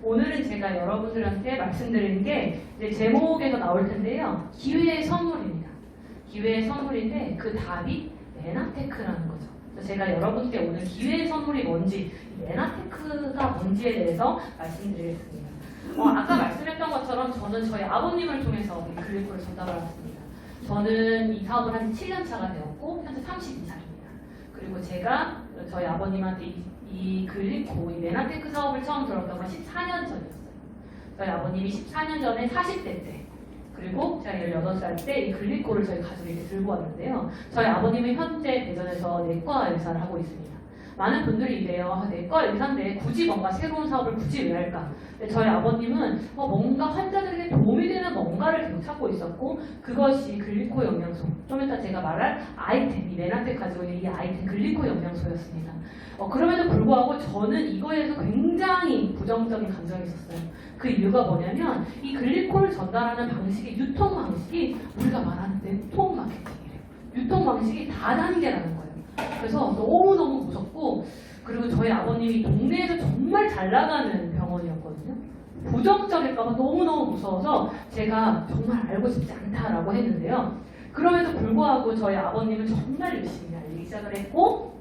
오늘은 제가 여러분들한테 말씀드리는 게 이제 제목에서 나올 텐데요. 기회의 선물입니다. 기회의 선물인데 그 답이 메나테크라는 거죠. 그래서 제가 여러분께 오늘 기회의 선물이 뭔지, 메나테크가 뭔지에 대해서 말씀드리겠습니다. 아까 말씀했던 것처럼 저는 저희 아버님을 통해서 이 글리코를 전달받았습니다. 저는 이 사업을 한 7년 차가 되었고 현재 32살입니다. 그리고 제가 저희 아버님한테 이 글리코, 이 메나테크 사업을 처음 들었던 건 14년 전이었어요. 저희 아버님이 14년 전에 40대 때, 그리고 제가 18살 때 이 글리코를 저희 가족이 이렇게 들고 왔는데요. 저희 아버님은 현재 대전에서 내과 의사를 하고 있습니다. 많은 분들이 이래요. 내과 의사인데 굳이 뭔가 새로운 사업을 굳이 왜 할까? 근데 저희 아버님은 뭔가 환자들에게 도움이 되는 뭔가를 계속 찾고 있었고, 그것이 글리코 영양소, 좀 이따 제가 말할 아이템, 이 메나텍 가지고 있는 이 아이템 글리코 영양소였습니다. 그럼에도 불구하고 저는 이거에 대해서 굉장히 부정적인 감정이 있었어요. 그 이유가 뭐냐면 이 글리코를 전달하는 방식이, 유통 방식이 우리가 말하는 네트워크 마케팅이래요. 유통 방식이 다단계라는 거예요. 그래서 너무너무 무섭고, 그리고 저희 아버님이 동네에서 정말 잘 나가는 병원이었거든요. 부정적일까봐 너무너무 무서워서 제가 정말 알고 싶지 않다라고 했는데요. 그럼에도 불구하고 저희 아버님은 정말 열심히 알리기 시작을 했고,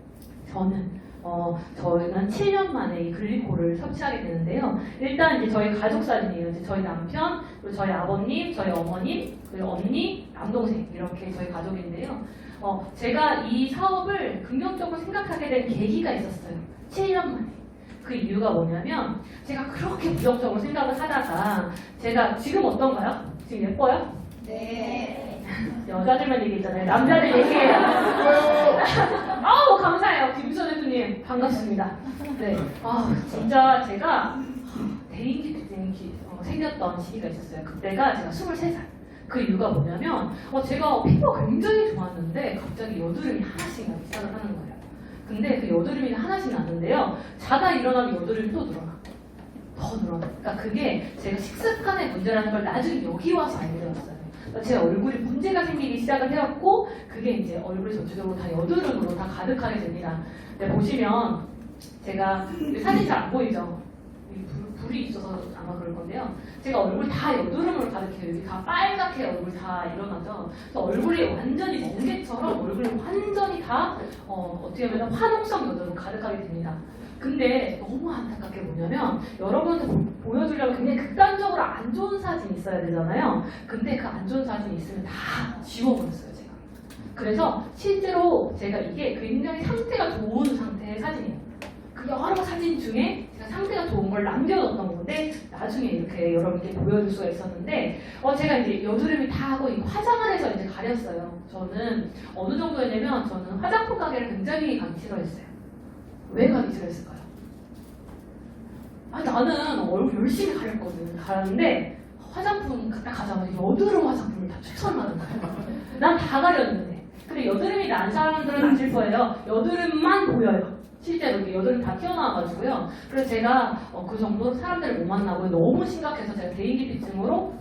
저희는 7년 만에 이 글리코를 섭취하게 되는데요. 일단 이제 저희 가족 사진이에요. 이제 저희 남편, 그리고 저희 아버님, 저희 어머님, 그리고 언니, 남동생, 이렇게 저희 가족인데요. 제가 이 사업을 긍정적으로 생각하게 된 계기가 있었어요. 7년 만에. 그 이유가 뭐냐면 제가 그렇게 부정적으로 생각을 하다가 제가 지금 어떤가요? 지금 예뻐요? 네. 여자들만 얘기했잖아요. 남자들 얘기해요. 아우 감사해요. 김수현 대표님 반갑습니다. 네. 진짜 제가 대인기피증이 생겼던 시기가 있었어요. 그때가 제가 23살. 그 이유가 뭐냐면 제가 피부가 굉장히 좋았는데 갑자기 여드름이 하나씩 나기 시작을 하는 거예요. 근데 그 여드름이 하나씩 났는데요. 자다 일어나면 여드름이 또 늘어나. 더 늘어나. 그러니까 그게 제가 식습관의 문제라는 걸 나중에 여기 와서 알게 되었어요. 제 얼굴이 문제가 생기기 시작을 해왔고, 그게 이제 얼굴 전체적으로 다 여드름으로 다 가득하게 됩니다. 근데 보시면 제가 사진 잘 안 보이죠? 불이 있어서 아마 그럴 건데요. 제가 얼굴 다 여드름으로 가득해요. 여기 다 빨갛게 얼굴 다 일어나죠. 그래서 얼굴이 완전히 멍게처럼 얼굴이 완전히 다 어떻게 보면 화농성 여드름 가득하게 됩니다. 근데 너무 안타깝게 뭐냐면 여러분한테 보여주려면 굉장히 극단적으로 안 좋은 사진이 있어야 되잖아요. 근데 그 안 좋은 사진이 있으면 다 지워버렸어요, 제가. 그래서 실제로 제가 이게 굉장히 상태가 좋은 상태의 사진이에요. 그 여러 사진 중에 제가 상태가 좋은 걸 남겨뒀던 건데 나중에 이렇게 여러분께 보여줄 수가 있었는데 제가 이제 여드름이 다 하고 화장을 해서 이제 가렸어요. 저는 어느 정도였냐면 저는 화장품 가게를 굉장히 가기 싫어했어요. 왜 가기 싫어했을까요? 나는 얼굴 열심히 가렸거든. 가렸는데 화장품 딱 가자마자 여드름 화장품을 다 추천하는 거예요. 난 다 가렸는데. 근데 여드름이 난 사람들은 아실 거예요. 여드름만 보여요. 실제로 여드름 다 튀어나와가지고요. 그래서 제가 그 정도 사람들을 못 만나고 너무 심각해서 제가 대인기피증으로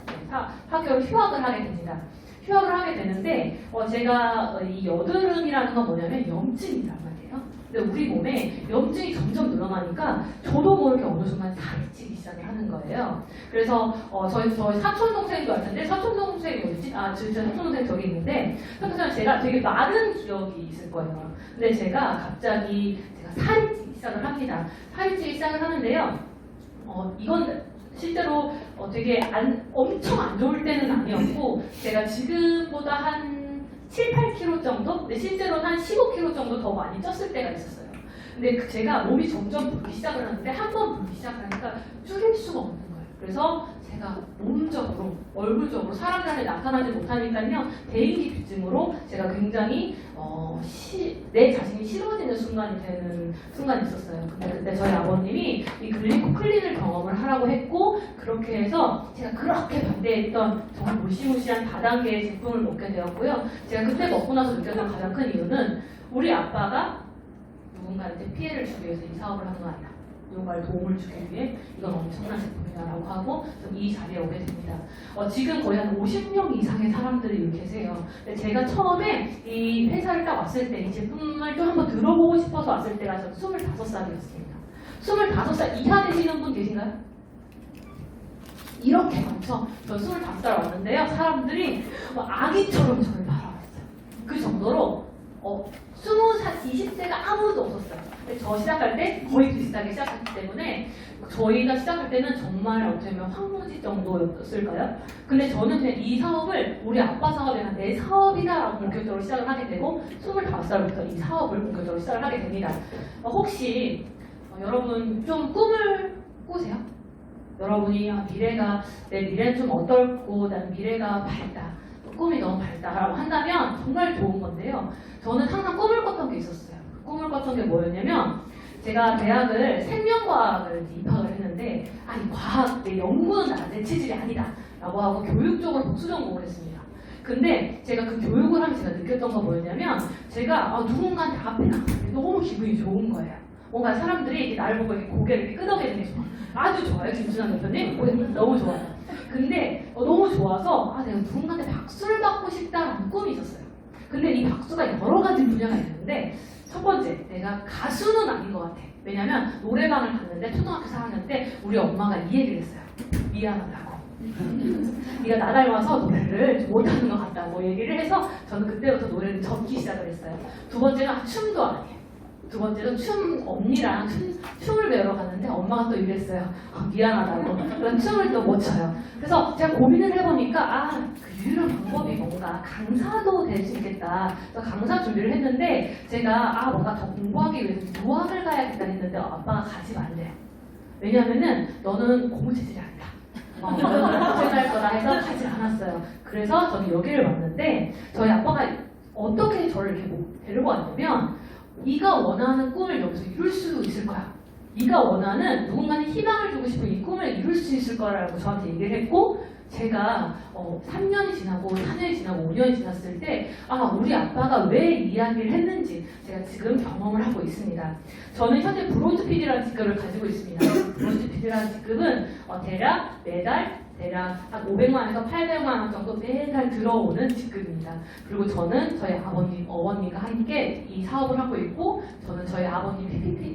학교를 휴학을 하게 됩니다. 휴학을 하게 되는데 제가 이 여드름이라는 건 뭐냐면 염증이란 말이에요. 근데 우리 몸에 염증이 점점 늘어나니까 저도 모르게 어느 순간 살이 찌기 시작을 하는 거예요. 그래서 저희 사촌 동생도 할 텐데 사촌 동생이 어디지? 진짜 사촌 동생 저기 있는데 사촌 제가 되게 마른 기억이 있을 거예요. 근데 제가 갑자기 살이 찌기 시작을 합니다. 살이 찌기 시작을 하는데요. 이건 실제로 되게 엄청 안 좋을 때는 아니었고 제가 지금보다 한 7, 8kg 정도? 근데 실제로는 한 15kg 정도 더 많이 쪘을 때가 있었어요. 근데 제가 몸이 점점 붓기 시작을 하는데 한 번 붓기 시작하니까 줄일 수가 없는 거예요. 그래서 제가 몸적으로, 얼굴적으로 사람들한테 나타나지 못하니까요. 대인기피증으로 제가 굉장히 내 자신이 싫어지는 순간이 있었어요. 근데 그때 저희 아버님이 이 글리코 클린을 경험을 하라고 했고 그렇게 해서 제가 그렇게 반대했던 정말 무시무시한 다단계의 제품을 먹게 되었고요. 제가 그때 먹고 나서 느꼈던 가장 큰 이유는 우리 아빠가 누군가한테 피해를 주기 위해서 이 사업을 하는 거 아니다. 누군가를 도움을 주기 위해 이건 엄청난 제품이다라고 하고 이 자리에 오게 됩니다. 지금 거의 한 50명 이상의 사람들이 여기 계세요. 근데 제가 처음에 이 회사를 딱 왔을 때 이 제품을 좀 한번 들어보고 싶어서 왔을 때가 저는 25살이었습니다. 25살 이하 되시는 분 계신가요? 이렇게 많죠. 저 25살 왔는데요. 사람들이 아기처럼 저를 바라봤어요. 그 정도로 20살, 20대가 아무도 없었어요. 근데 저 시작할 때 거의 비슷하게 시작했기 때문에 저희가 시작할 때는 정말 어떻게 보면 황무지 정도였을까요? 근데 저는 그냥 이 사업을 우리 아빠 사업이 아니라 내 사업이다라고 본격적으로 시작을 하게 되고 25살부터 이 사업을 본격적으로 시작을 하게 됩니다. 혹시 여러분 좀 꿈을 꾸세요? 여러분이 내 미래는 좀 어떨고 난 미래가 밝다, 꿈이 너무 밝다라고 한다면 정말 좋은 건데요. 저는 항상 꿈을 꿨던 게 있었어요. 꿈을 꿨던 게 뭐였냐면 제가 대학을 생명과학을 입학을 했는데 이 과학, 내 연구는 내 체질이 아니다 라고 하고 교육 쪽으로 복수 전공을 했습니다. 근데 제가 그 교육을 하면서 제가 느꼈던 건 뭐였냐면 제가 누군가한테 앞에 나가는데 너무 기분이 좋은 거예요. 뭔가 사람들이 이렇게 나를 보고 이렇게 고개를 이렇게 끄덕이는 게 아주 좋아요. 김순환 대표님 너무 좋아요. 근데 너무 좋아서 내가 누군가한테 박수를 받고 싶다라는 꿈이 있었어요. 근데 이 박수가 여러 가지 분야가 있는데 첫 번째, 내가 가수는 아닌 것 같아. 왜냐면 노래방을 갔는데 초등학교 4학년 때 우리 엄마가 이 얘기를 했어요. 미안하다고. 네가 나 닮아서 노래를 못하는 것 같다고 얘기를 해서 저는 그때부터 노래를 접기 시작을 했어요. 두 번째는 춤도 아니에요. 두 번째는 언니랑 춤을 배우러 갔는데 엄마가 또 이랬어요. 미안하다고. 그런 춤을 또 못 춰요. 그래서 제가 고민을 해보니까 그 유일한 방법이 뭔가 강사도 될 수 있겠다. 그래서 강사 준비를 했는데 제가 뭔가 더 공부하기 위해서 유학을 가야겠다 했는데 아빠가 가지 말래요. 왜냐면은 너는 공부 체질이 아니다. 고생할 거다 해서 가지 않았어요. 그래서 저는 여기를 왔는데 저희 아빠가 어떻게 저를 이렇게 데리고 왔냐면 네가 원하는 꿈을 여기서 이룰 수도 있을 거야. 네가 원하는 누군가는 희망을 주고 싶은 이 꿈을 이룰 수 있을 거라고 저한테 얘기를 했고 제가 3년이 지나고 4년이 지나고 5년이 지났을 때 우리 아빠가 왜 이야기를 했는지 제가 지금 경험을 하고 있습니다. 저는 현재 브론즈 PD라는 직급을 가지고 있습니다. 브론즈 PD라는 직급은 매달 한 500만 원에서 800만 원 정도 매달 들어오는 직급입니다. 그리고 저는 저희 어머님과 함께 이 사업을 하고 있고 저는 저희 아버님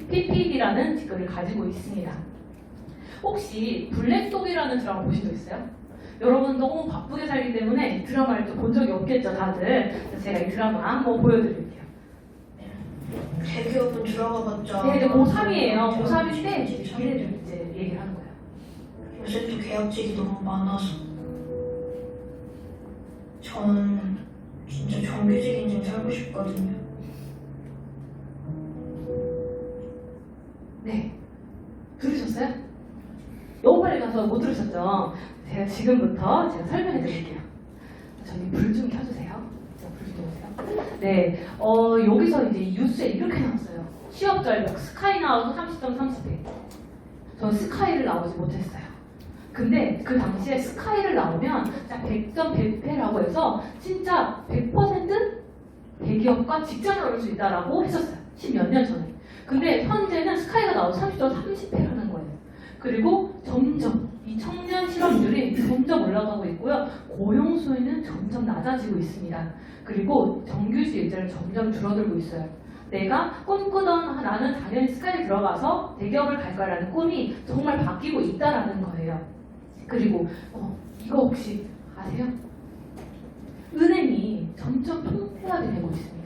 PPD라는 직급을 가지고 있습니다. 혹시 블랙독이라는 드라마 보신 적 있어요? 여러분 너무 바쁘게 살기 때문에 드라마를 또 본 적이 없겠죠, 다들. 그래서 제가 이 드라마 한번 보여드릴게요. 대기업은 들어가봤자 이제 고3이에요. 고3일 때 미래를 이제 얘기를 하는 거예요. 요새 또 계약직이 너무 많아서 저는 진짜 정규직 인생 살고 싶거든요. 네. 들으셨어요? 너무 빨리 가서 못 들으셨죠? 제가 지금부터 제가 설명해 드릴게요. 저기 불 좀 켜주세요. 불 좀 켜주세요. 네. 여기서 이제 뉴스에 이렇게 나왔어요. 취업 전략 스카이 나와서 30점 30회. 전 스카이를 나오지 못했어요. 근데 그 당시에 스카이를 나오면 100점 100회라고 해서 진짜 100% 대기업과 직장을 얻을 수 있다라고 했었어요. 10몇 년 전에. 근데 현재는 스카이가 나와서 30점 30회라는 거예요. 그리고 점점 이 청년 실업률이 점점 올라가고 있고요. 고용 수요는 점점 낮아지고 있습니다. 그리고 정규직 일자리는 점점 줄어들고 있어요. 내가 꿈꾸던 나는 당연히 스카이에 들어가서 대기업을 갈 거라는 꿈이 정말 바뀌고 있다라는 거예요. 그리고 이거 혹시 아세요? 은행이 점점 통폐합이 되고 있습니다.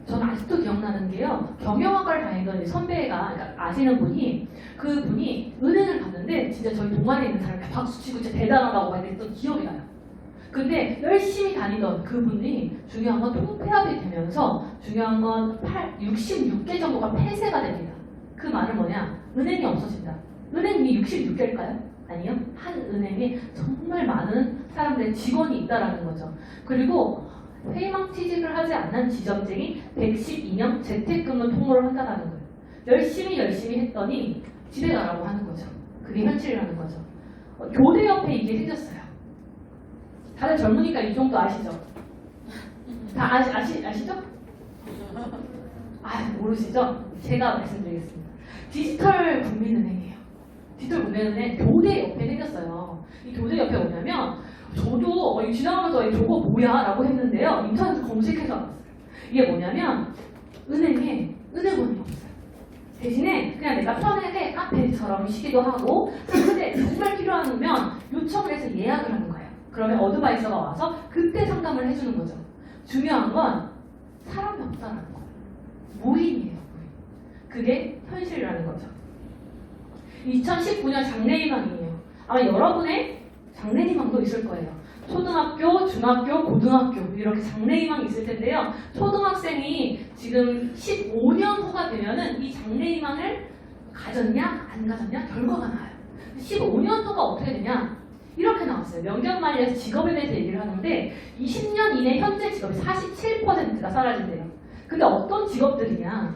저는 아직도 기억나는 게요. 경영학과를 다니던 선배가 아시는 분이 그분이 은행을 갔는데 진짜 저희 동아리에 있는 사람이 박수 치고 진짜 대단하다고 막 이랬던 기억이 나요. 근데 열심히 다니던 그분이 중요한 건 통폐합이 되면서 중요한 건 66개 정도가 폐쇄가 됩니다. 그 말은 뭐냐? 은행이 없어진다. 은행이 66개일까요? 아니요. 한 은행에 정말 많은 사람들의 직원이 있다라는 거죠. 그리고 회의망 취직을 하지 않는 지점쟁이 112명 재택근무 통보를 한다는 거예요. 열심히 했더니 집에 가라고 하는 거죠. 그게 현실이라는 거죠. 교대 옆에 이게 생겼어요. 다들 젊으니까 이 정도 아시죠? 다 아시죠? 모르시죠? 제가 말씀드리겠습니다. 디지털 국민은행이에요. 디지털 국민은행 교대 옆에 생겼어요. 이 교대 옆에 뭐냐면 저도 지나가면서 저거 뭐야? 라고 했는데요. 인터넷에서 검색해서 알았어요. 이게 뭐냐면 은행에 은행원이 없어요. 대신에 그냥 내가 편하게 카페처럼 쉬기도 하고 하는데 정말 필요하면 요청을 해서 예약을 하는 거예요. 그러면 어드바이서가 와서 그때 상담을 해주는 거죠. 중요한 건 사람이 없다라는 거예요. 무인이에요. 그게 현실이라는 거죠. 2019년 장래희망이에요. 아마 여러분의 장래희망도 있을 거예요. 초등학교, 중학교, 고등학교 이렇게 장래희망이 있을 텐데요. 초등학생이 지금 15년 후가 되면은 이 장래희망을 가졌냐 안 가졌냐 결과가 나와요. 15년 후가 어떻게 되냐 이렇게 나왔어요. 명견만리에서 직업에 대해서 얘기를 하는데 20년 이내 현재 직업이 47%가 사라진대요. 근데 어떤 직업들이냐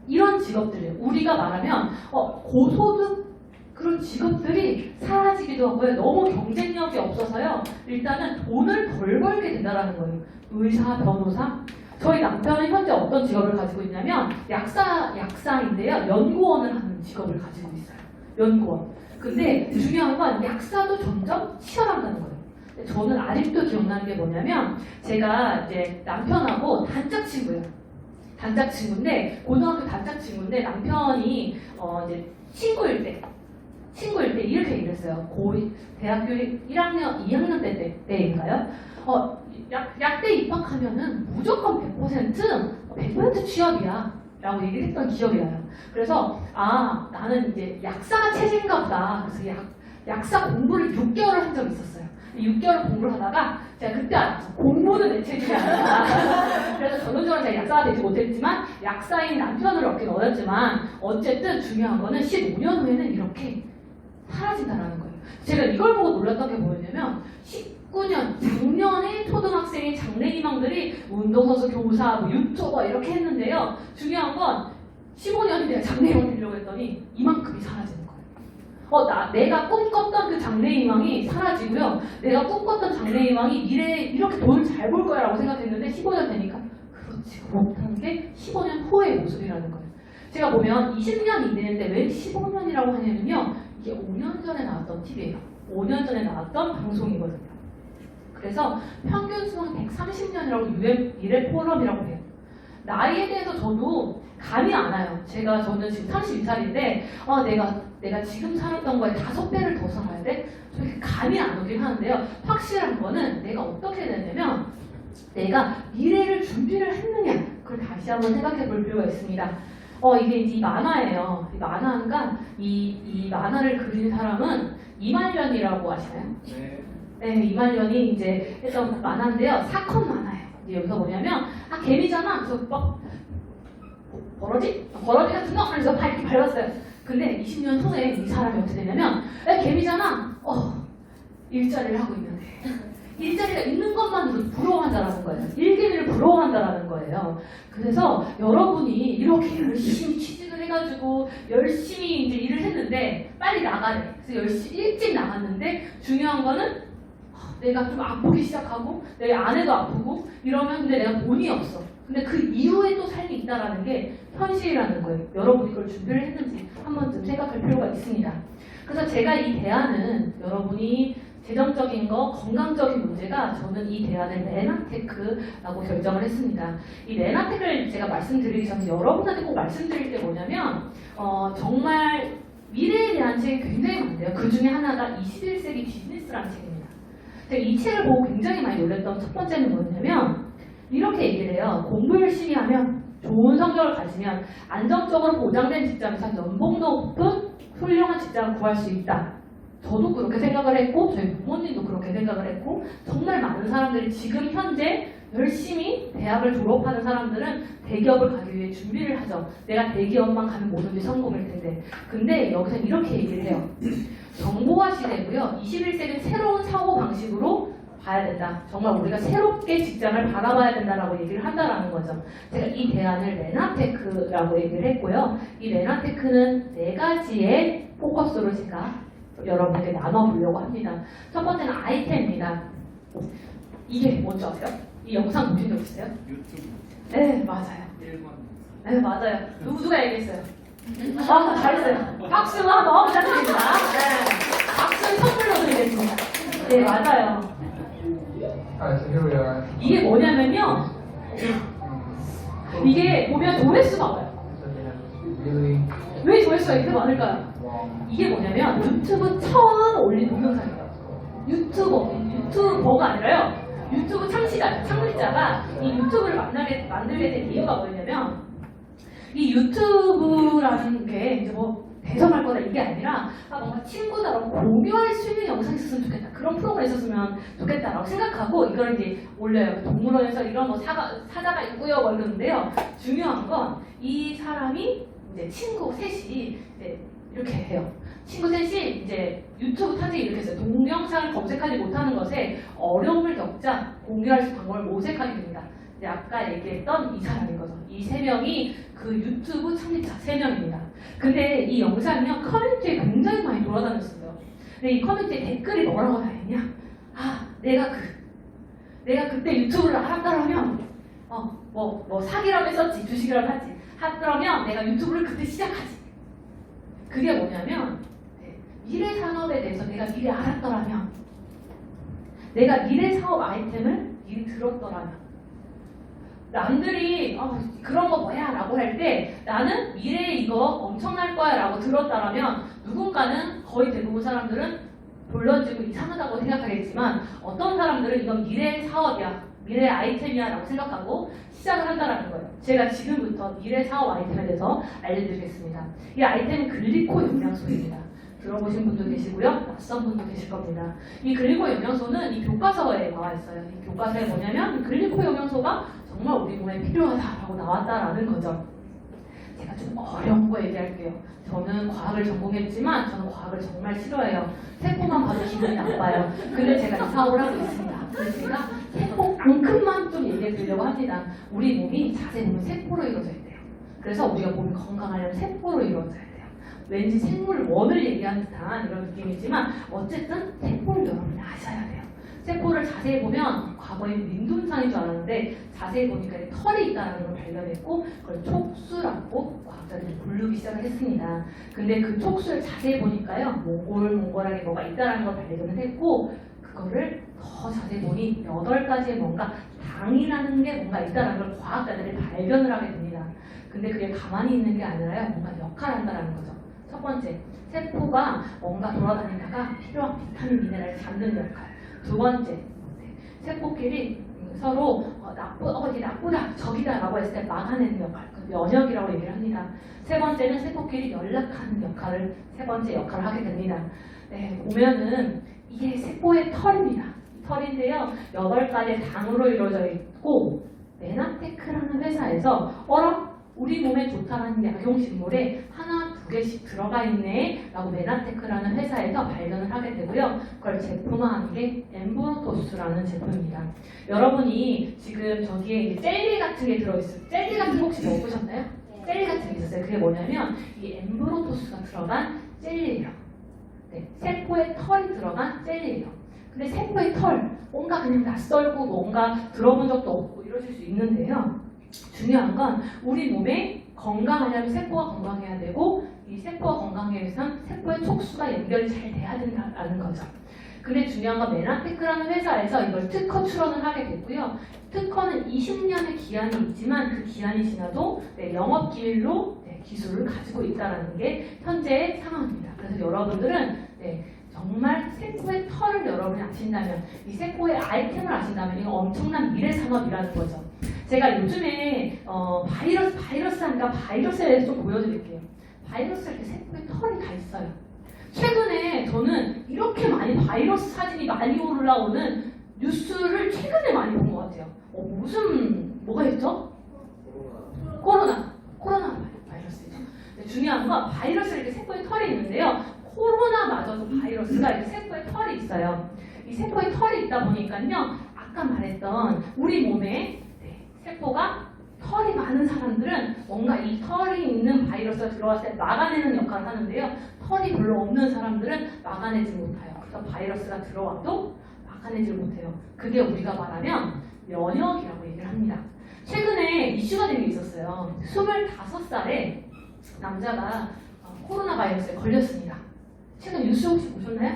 이런 직업들이에요. 우리가 말하면 고소득 그런 직업들이 사라지기도 하고요. 너무 경쟁력이 없어서요. 일단은 돈을 덜 벌게 된다는 거예요. 의사, 변호사. 저희 남편은 현재 어떤 직업을 가지고 있냐면 약사인데요. 연구원을 하는 직업을 가지고 있어요. 연구원. 근데 중요한 건 약사도 점점 치열한다는 거예요. 저는 아직도 기억나는 게 뭐냐면 제가 이제 남편하고 단짝 친구예요. 단짝 친구인데 고등학교 단짝 친구인데 남편이 이제 친구일 때 이렇게 얘기했어요. 대학교 1학년, 2학년 때인가요? 약대 입학하면은 무조건 100% 취업이야. 라고 얘기를 했던 기억이 나요. 그래서, 나는 이제 약사가 체제인가 보다. 그래서 약사 공부를 6개월을 한 적이 있었어요. 6개월 공부를 하다가 제가 그때 알았어. 공부는 내 체질이 아니다. 그래서 전문적으로 제가 약사가 되지 못했지만 약사인 남편을 얻긴 얻었지만 어쨌든 중요한 거는 15년 후에는 이렇게 사라진다는 거예요. 제가 이걸 보고 놀랐던 게 뭐였냐면 19년 작년에 초등학생의 장래희망들이 운동선수, 교사, 유튜버 이렇게 했는데요. 중요한 건 15년이 내가 장래희망 되려고 했더니 이만큼이 사라지는 거예요. 내가 꿈꿨던 그 장래희망이 사라지고요. 내가 꿈꿨던 장래희망이 미래에 이렇게 돈을 잘 벌 거야 라고 생각했는데 15년 되니까 그렇지 못한 게 15년 후의 모습이라는 거예요. 제가 보면 20년이 되는데 왜 15년이라고 하냐면요. 이게 5년 전에 나왔던 TV예요. 5년 전에 나왔던 방송이거든요. 그래서 평균 수명 130년이라고 미래 포럼이라고 해요. 나이에 대해서 저도 감이 안 와요. 저는 지금 32살인데 내가 지금 살았던 거에 5배를 더 살아야 돼? 저게 감이 안 오긴 하는데요. 확실한 거는 내가 어떻게 되냐면 내가 미래를 준비를 했느냐 그걸 다시 한번 생각해 볼 필요가 있습니다. 이게 이제 이 만화예요. 이 만화가 이 만화를 그린 사람은 이말년이라고 아시나요? 네, 이말년이 이제 했던 만화인데요. 사건 만화예요. 이제 여기서 뭐냐면 개미잖아. 그래서 막 버러지 같은 거 하면서 이렇게 밟았어요. 근데 20년 후에 이 사람이 어떻게 되냐면 개미잖아. 일자리를 하고 있는데 일자리가 있는 것만으로 부러워한다라는 거예요. 일개미를 부러워한다라는 거예요. 그래서 여러분이 이렇게 열심히 취직을 해가지고 열심히 이제 일을 했는데 빨리 나가래. 그래서 일찍 나갔는데 중요한 거는 내가 좀 아프기 시작하고 내 아내도 아프고 이러면 근데 내가 돈이 없어. 근데 그 이후에 또 삶이 있다라는 게 현실이라는 거예요. 여러분이 그걸 준비를 했는지 한 번쯤 생각할 필요가 있습니다. 그래서 제가 이 대안은 여러분이 재정적인 거, 건강적인 문제가 저는 이 대안을 레나테크라고 결정을 했습니다. 이 레나테크를 제가 말씀드리기 전에 여러분한테 꼭 말씀드릴 게 뭐냐면 정말 미래에 대한 책이 굉장히 많은데요. 그 중에 하나가 21세기 비즈니스라는 책입니다. 제가 이 책을 보고 굉장히 많이 놀랐던 첫 번째는 뭐냐면 이렇게 얘기를 해요. 공부 열심히 하면 좋은 성적을 가지면 안정적으로 보장된 직장에서 연봉도 높은 훌륭한 직장을 구할 수 있다. 저도 그렇게 생각을 했고 저희 부모님도 그렇게 생각을 했고 정말 많은 사람들이 지금 현재 열심히 대학을 졸업하는 사람들은 대기업을 가기 위해 준비를 하죠. 내가 대기업만 가면 뭐든지 성공일 텐데. 근데 여기서 이렇게 얘기를 해요. 정보화 시대고요. 21세기는 새로운 사고 방식으로 봐야 된다. 정말 우리가 새롭게 직장을 바라봐야 된다라고 얘기를 한다라는 거죠. 제가 이 대안을 레나테크라고 얘기를 했고요. 이 레나테크는 4가지의 포커스로 제가 여러분에게 나눠보려고 합니다. 첫 번째는 아이템입니다. 이게 뭔지 아세요? 이 영상 보신 적 있어요? 유튜브. 네, 맞아요. 1번. 네, 맞아요. 누가 얘기했어요? 잘했어요. 박수 한번 부탁드립니다. 네, 박수 선물로 드리겠습니다. 네, 맞아요. 이게 뭐냐면요. 이게 보면 조회수가 많아요. 왜 조회수가 이렇게 많을까요? 이게 뭐냐면 유튜브 처음 올린 동영상이에요. 유튜버가 아니라요. 유튜브 창립자가 이 유튜브를 만들게 된 이유가 뭐냐면 이 유튜브라는 게 이제 뭐 대성할 거다 이게 아니라 뭔가 친구들하고 공유할 수 있는 영상이 있었으면 좋겠다. 그런 프로그램이 있었으면 좋겠다라고 생각하고 이걸 이제 올려요. 동물원에서 이런 뭐 사자가 있고요 뭐 이러는데요. 중요한 건 이 사람이 이제 친구 셋이 이제 이렇게 해요. 친구 셋이 이제 유튜브 타지 이렇게 해서 동영상을 검색하지 못하는 것에 어려움을 겪자 공유할 수 있는 방법을 모색하게 됩니다. 이제 아까 얘기했던 이 사람인 거죠. 이 세 명이 그 유튜브 창립자 3명입니다. 근데 이 영상이요 커뮤니티에 굉장히 많이 돌아다녔어요. 근데 이 커뮤니티에 댓글이 뭐라고 다녔냐? 내가 그때 유튜브를 알았더라면 뭐 사기라고 했었지, 주식이라고 하더라면 내가 유튜브를 그때 시작하지. 그게 뭐냐면 미래 산업에 대해서 내가 미리 알았더라면, 내가 미래 사업 아이템을 미리 들었더라면, 남들이 그런 거 뭐야 라고 할 때 나는 미래에 이거 엄청날 거야 라고 들었다라면 누군가는, 거의 대부분 사람들은 돌려지고 이상하다고 생각하겠지만 어떤 사람들은 이건 미래 사업이야, 미래 아이템이야 라고 생각하고 시작을 한다는 거예요. 제가 지금부터 미래 사업 아이템에 대해서 알려드리겠습니다. 이 아이템은 글리코 영양소입니다. 들어보신 분도 계시고요. 낯선 분도 계실 겁니다. 이 글리코 영양소는 이 교과서에 나와 있어요. 이 교과서에 뭐냐면 글리코 영양소가 정말 우리 몸에 필요하다라고 나왔다라는 거죠. 제가 좀 어려운 거 얘기할게요. 저는 과학을 전공했지만 저는 과학을 정말 싫어해요. 세포만 봐도 기분이 나빠요. 근데 제가 이 사업을 하고 있습니다. 그래서 제가 세포만큼만 좀 얘기해 드리려고 합니다. 우리 몸이 자세히 보면 세포로 이루어져 있대요. 그래서 우리가 몸이 건강하려면 세포로 이루어져야 돼요. 왠지 생물 원을 얘기하는 듯한 이런 느낌이지만 어쨌든 세포를 여러분이 아셔야 돼요. 세포를 자세히 보면 과거에 민둥상인 줄 알았는데 자세히 보니까 털이 있다는 걸 발견했고 그걸 촉수라고 과학자들이 부르기 시작을 했습니다. 근데 그 촉수를 자세히 보니까요 몽골하게 뭐가 있다는 걸 발견을 했고 그거를 더 자세히 보니 8가지의 뭔가 당이라는 게 뭔가 있다는 걸 과학자들이 발견을 하게 됩니다. 근데 그게 가만히 있는 게 아니라요 뭔가 역할을 한다는 거죠. 첫 번째, 세포가 뭔가 돌아다니다가 필요한 비타민, 미네랄을 잡는 역할. 두 번째, 세포끼리 서로 이게 나쁘다, 적이다 라고 했을 때 막아내는 역할, 그 면역이라고 얘기를 합니다. 세 번째는 세포끼리 연락하는 역할을, 세 번째 역할을 하게 됩니다. 보면은 이게 세포의 털입니다. 털인데요, 8가지 당으로 이루어져 있고 메나테크라는 회사에서 우리 몸에 좋다는 약용식물에 하나, 2개씩 들어가 있네 라고 메나테크라는 회사에서 발견을 하게 되고요. 그걸 제품화한 게 엠브로토스라는 제품입니다. 여러분이 지금 저기에 이제 젤리 같은 게 들어있어요. 젤리 같은 거 혹시 먹으셨나요? 네. 젤리 같은 게 있었어요. 그게 뭐냐면 이 엠브로토스가 들어간 젤리예요. 세포에 털이 들어간 젤리예요. 근데 세포의 털, 뭔가 그냥 낯설고 뭔가 들어본 적도 없고 이러실 수 있는데요. 중요한 건 우리 몸에 건강하려면 세포가 건강해야 되고 이 세포가 건강하기 위해서는 세포의 촉수가 연결이 잘 돼야 된다는 거죠. 근데 중요한 건 메나테크라는 회사에서 이걸 특허 출원을 하게 됐고요. 특허는 20년의 기한이 있지만 그 기한이 지나도 영업기밀로 기술을 가지고 있다는 게 현재의 상황입니다. 그래서 여러분들은 정말 세포의 털을 여러분이 아신다면, 이 세포의 아이템을 아신다면 이거 엄청난 미래 산업이라는 거죠. 제가 요즘에 바이러스 하니까 바이러스에 대해서 좀 보여드릴게요. 바이러스 할 때 세포에 털이 다 있어요. 최근에 저는 이렇게 많이 바이러스 사진이 많이 올라오는 뉴스를 최근에 많이 본 것 같아요. 뭐가 있죠? 코로나 바이러스죠. 중요한 건 바이러스 이렇게 세포에 털이 있는데요. 코로나마저도 바이러스가 이렇게 세포에 털이 있어요. 이 세포에 털이 있다 보니까요. 아까 말했던 우리 몸에 세포가 털이 많은 사람들은 뭔가 이 털이 있는 바이러스가 들어왔을 때 막아내는 역할을 하는데요. 털이 별로 없는 사람들은 막아내지 못해요. 그래서 바이러스가 들어와도 막아내지 못해요. 그게 우리가 말하면 면역이라고 얘기를 합니다. 최근에 이슈가 된 게 있었어요. 25살에 남자가 코로나 바이러스에 걸렸습니다. 최근 뉴스 혹시 보셨나요?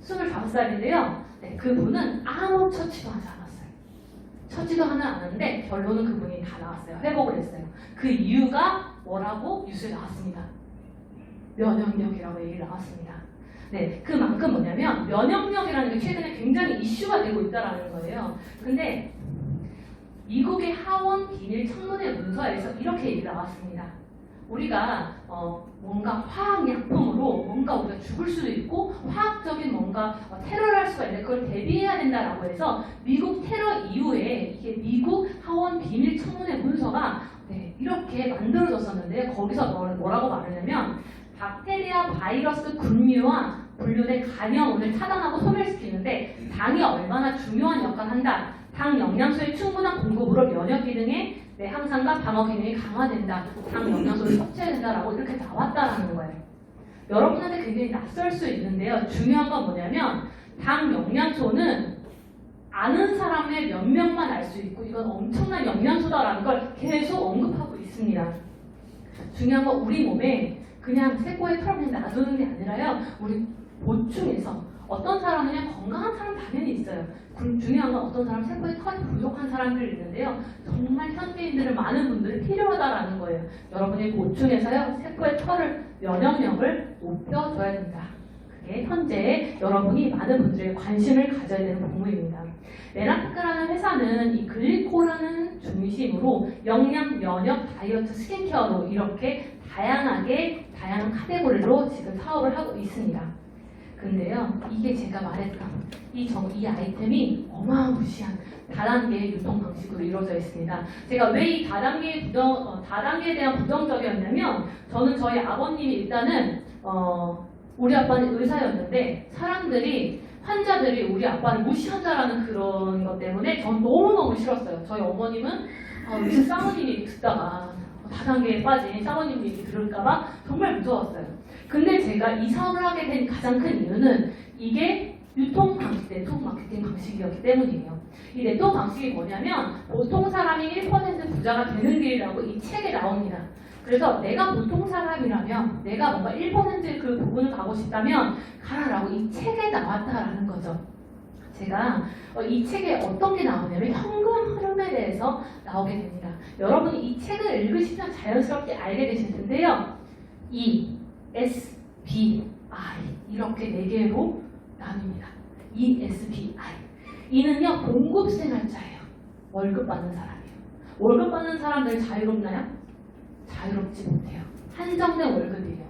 25살인데요. 그분은 아무 처치도 하지 않았어요. 처치도 하나 안 하는데 결론은 그분이 다 나왔어요. 회복을 했어요. 그 이유가 뭐라고 뉴스에 나왔습니다. 면역력이라고 얘기를 나왔습니다. 네, 그만큼 뭐냐면 면역력이라는 게 최근에 굉장히 이슈가 되고 있다는 거예요. 근데 미국의 하원 비밀 청문회 문서에서 이렇게 얘기 나왔습니다. 우리가 뭔가 화학약품으로 뭔가 우리가 죽을 수도 있고 화학적인 뭔가 테러를 할 수가 있는데 그걸 대비해야 된다라고 해서 미국 테러 이후에 이게 미국 하원 비밀 청문회 문서가 네, 이렇게 만들어졌었는데 거기서 뭐라고 말하냐면 박테리아, 바이러스, 균류와 분류된 감염을 차단하고 소멸시키는데 당이 얼마나 중요한 역할을 한다. 당 영양소의 충분한 공급으로 면역 기능의 향상과 방어 기능이 강화된다. 당 영양소를 섭취해야 된다라고 이렇게 나왔다라는 거예요. 여러분한테 굉장히 낯설 수 있는데요. 중요한 건 뭐냐면 당 영양소는 아는 사람의 몇 명만 알 수 있고 이건 엄청난 영양소다라는 걸 계속 언급하고 있습니다. 중요한 건 우리 몸에 그냥 세포의 털을 그냥 놔두는 게 아니라요. 우리 보충해서 어떤 사람은 그냥 건강한 사람 당연히 있어요. 중요한 건 어떤 사람 세포의 털이 부족한 사람들이 있는데요. 정말 현대인들은 많은 분들이 필요하다라는 거예요. 여러분이 보충해서요. 세포의 털을 면역력을 높여줘야 된다. 그게 현재 여러분이 많은 분들의 관심을 가져야 되는 부분입니다. 메라테크라는 회사는 이 글리코라는 중심으로 영양, 면역, 다이어트, 스킨케어로 이렇게 다양한 카테고리로 지금 사업을 하고 있습니다. 근데요, 이게 제가 말했던 이 아이템이 어마무시한 다단계 유통 방식으로 이루어져 있습니다. 제가 왜 이 다단계에 대한 부정적이었냐면, 저는 저희 아버님이 일단은 우리 아빠는 의사였는데 환자들이 우리 아빠를 무시한다라는 그런 것 때문에 전 너무너무 싫었어요. 저희 어머님은 무슨 사모님 얘기 듣다가 다단계에 빠진 사모님 얘기 들을까봐 정말 무서웠어요. 근데 제가 이 사업을 하게 된 가장 큰 이유는 이게 네트워크 마케팅 방식이었기 때문이에요. 이 네트워크 방식이 뭐냐면 보통 사람이 1% 부자가 되는 길이라고 이 책에 나옵니다. 그래서 내가 보통 사람이라면 내가 뭔가 1%의 그 부분을 가고 싶다면 가라라고 이 책에 나왔다라는 거죠. 제가 이 책에 어떤 게 나오냐면 현금 흐름에 대해서 나오게 됩니다. 여러분이 이 책을 읽으시면 자연스럽게 알게 되실 텐데요. E, S, B, I 이렇게 4개로 나뉩니다. E, S, B, I 이는요 봉급생활자예요. 월급 받는 사람이에요. 월급 받는 사람들 자유롭나요? 자유롭지 못해요. 한정된 월급이에요.